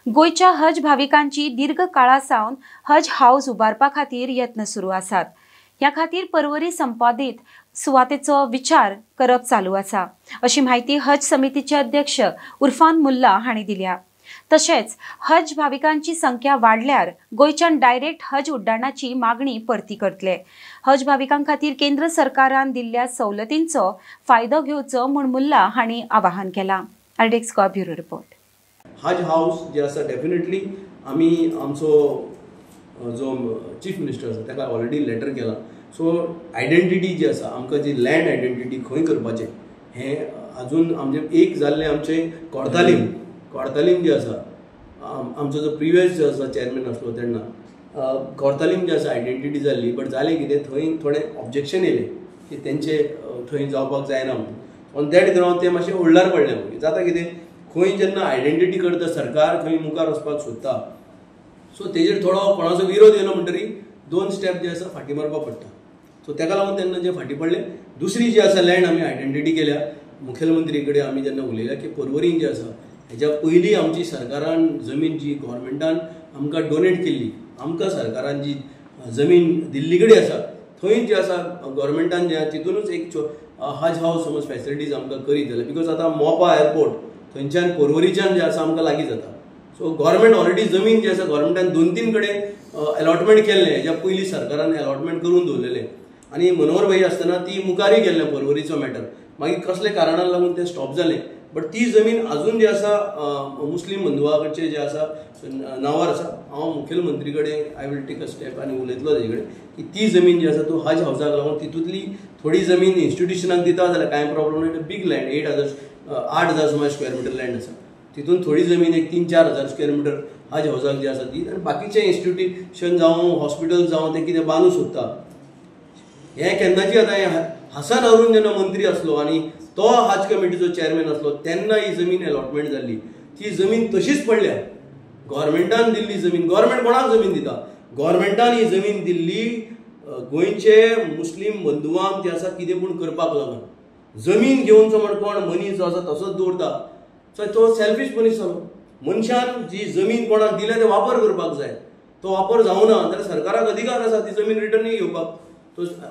गोयच्या हज भाविकांची दीर्घ काळासावन हज हाऊस उबारपा खातीर यत्न सुरू आसात। ह्या खातीर परवरी संपादीत सुवातेचो विचार करप चालू आसा, अशी माहिती हज समितीचे अध्यक्ष उर्फान मुल्ला हांणी दिल्या। तशेंच हज भाविकांची संख्या वाढल्यार गोयच्यान डायरेक्ट हज उड्डाणाची मागणी परती करतले। हज भाविकां खातीर केंद्र सरकारान दिल्ल्या सवलतींचो फायदो घेवचो म्हूण मुल्ला हांणी आवाहन केलां। आरडेक्सको ब्युरो रिपोर्ट। हज हाऊस जे आसा डेफिनेटली आमी आमचो जो चीफ मिनिस्टर आसा ताका ऑलरेडी लेटर केला। सो आयडेंटिटी जी आसा आमकां जी लँड आयडेंटिटी खंय करपाचें हें अजून आमचे एक जाल्लें आमचें कोर्तालीम जी आसा, आमचो जो प्रिवियस जो आसा चेअरमॅन आसलो तेन्ना कोर्तालीम जी आसा आयडेंटिटी जाल्ली, बट जालें कितें थंय थोडें ऑब्जेक्शन येयलें की तेंचे थंय जावपाक जायना म्हणून। ऑन दॅट ग्रावंड तें मातशें होल्डार पडलें। जाता कितें खंय जेन्ना आयडेंटिटी करता सरकार खंय मुखार वचपाक सोदता, सो तेजेर थोडो कोणाचो विरोध येयलो म्हणटरी 2 स्टेप जे आसा फाटी मारपाक पडटा। सो ताका लागून तेन्ना जे फाटी पडले। दुसरी जी आसा लँड आमी आयडेंटिटी केल्या, मुखेलमंत्री कडेन आमी जेन्ना उलयल्या की परवरीन जी आसा हेज्या पयलीं आमची सरकारान जमीन जी गव्हर्मेंटान आमकां डोनेट केल्ली, आमकां सरकारान जी जमीन दिल्ली कडेन आसा थंय जी आसा गव्हर्मेंटान जे तितूनच एक हज हाऊस समज फॅसिलिटीज आमकां करीत जाल्यार, बिकॉज आतां मोपा एअरपोर्ट थंयच्यान परवरीच्यान जे आसा आमकां लागीं जाता। सो गव्हर्मेंट ऑलरेडी जमीन जी आसा गव्हर्मेंटान 2-3 कडेन अलॉटमेंट केल्लें, हेज्या पयलीं सरकारान अलॉटमेंट करून दवरलेलें आनी मनोहर भाई आसतना ती मुखारय गेल्लें परवरीचो मॅटर। मागीर कसले कारणान लागून तें स्टॉप जालें, बट ती जमीन अजून जी आसा मुस्लीम बंधुआ कडचे जे आसा नांवार आसा। हांव मुखेलमंत्री कडेन I will take a step आनी उलयतलो तेजे कडेन की ती जमीन जी आसा तो हज हाऊसाक लागून तितूंतली थोडी जमीन इन्स्टिट्यूशनाक दिता जाल्यार कांय प्रॉब्लम ना। बीग लँड 8,000 सुमार स्क्वेअर मिटर लँड आसा, तितून थोडी जमीन एक 3-4 हजार स्क्वेअर मिटर हज हाऊसाक जी आसा ती, आनी बाकीचे इन्स्टिट्यूशन जावं हॉस्पिटल जावं ते कितें बांदूं सोदता। हें केन्नाची आतां हसन अरुण जेन्ना मंत्री आसलो आनी तो हज कमिटीचो चेअरमॅन आसलो तेन्ना ही जमीन अलॉटमेंट जाल्ली, ती जमीन तशीच पडल्या। गव्हर्मेंटान दिल्ली जमीन, गव्हर्मेंट कोणाक जमीन दिता? गव्हर्मेंटान ही जमीन दिल्ली गोंयचे मुस्लीम बंधुआंक जे आसा कितें पूण करपाक लागून। जमीन घेवनचो म्हण कोण मनीस जो आसा तसोच दवरता, सो तो सेल्फीश मनीस जालो। मनशान जी जमीन कोणाक दिल्या ते वापर करपाक जाय, तो वापर जावना जाल्यार सरकाराक अधिकार आसा ती जमीन रिटर्नूय घेवपाक,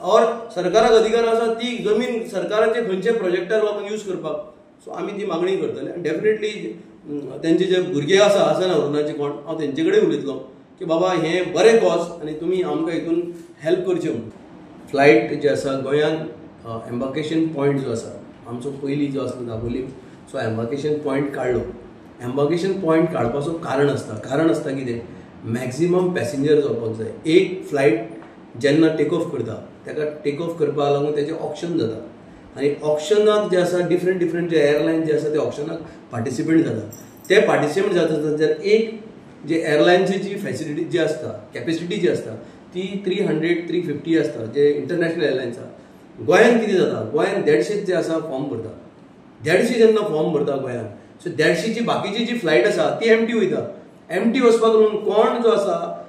और सरकाराक अधिकार आसा ती जमीन सरकाराचे खंयचे प्रोजेक्टाक लागून यूज करपाक। सो आमी ती मागणी करतले आनी डेफिनेटली तेंचे जे भुरगे आसा हसन अरुणाचे कोण, हांव तेंचे कडेन उलयतलो की बाबा हें बरें कॉज आनी तुमी आमकां हितून हेल्प करचें म्हणून। फ्लायट जे आसा गोंयान एम्बार्केशन पॉयंट जो आसा आमचो पयलीं जो आसलो दाबोलीम, सो एम्बार्केशन पॉयंट काडलो। एम्बार्केशन पॉयंट काडपाचो कारण आसता कितें, मॅक्झिमम पॅसेंजर जावपाक जाय। एक फ्लायट जेन्ना टेक ऑफ करता ताका टेक ऑफ करपाक लागून तेजें ऑप्शन जाता आनी ऑप्शनाक जे आसा डिफरंट जे एअरलायन जे आसा ते ऑप्शनाक पार्टिसिपेट जाता। ते पार्टिसिपेट जाता जाल्यार एक जे एअरलायन्सची जी फॅसिलिटी जी आसता, कॅपेसिटी जी आसता ती 300-350 आसता, जे इंटरनॅशनल एअरलायन्स आसा। गोंयान कितें जाता, गोंयान 150 जे आसा फॉर्म भरता। 150 जेन्ना फॉर्म भरता गोंयान, सो 150ची बाकीची जी फ्लायट आसा ती एम्प्टी वयता। एम्प्टी वचपाक लागून कोण जो आसा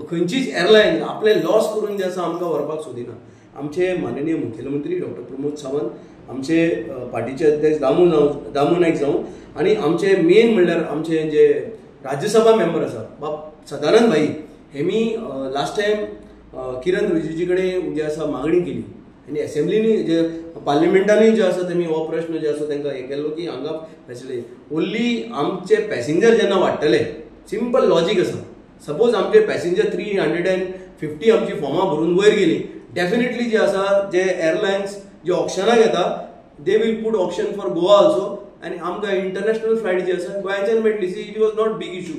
खंयचीच एअरलायन आपले लॉस करून जे आसा आमकां व्हरपाक सोदिना। आमचे माननीय मुखेलमंत्री डॉक्टर प्रमोद सावंत, आमचे पार्टीचे अध्यक्ष दामू नायक जावं आनी आमचे मेन म्हणल्यार आमचे जे राज्यसभा मेंबर आसा बाब सदानंद भाई, हेमी लास्ट टायम किरण रिजिजूचे कडेन जे आसा मागणी केली आनी असेंब्लीनी जे पार्लिमेंटानूय जे आसा तेमी हो प्रश्न जे आसा तांकां हें केल्लो की हांगा फॅसिलिटी ओन्ली आमचे पॅसेंजर जेन्ना वाडटले, सिंपल लॉजीक आसा। सपोज आमचे पॅसेंजर 350 आमची फॉर्मां भरून वयर गेली, डेफिनेटली जे आसा जे एअरलायन्स जे ऑप्शनाक येता दे will put option for Goa also, आनी आमकां इंटरनॅशनल फ्लायट जी आसा गोंयाच्यान मेळटली। See it was not big issue.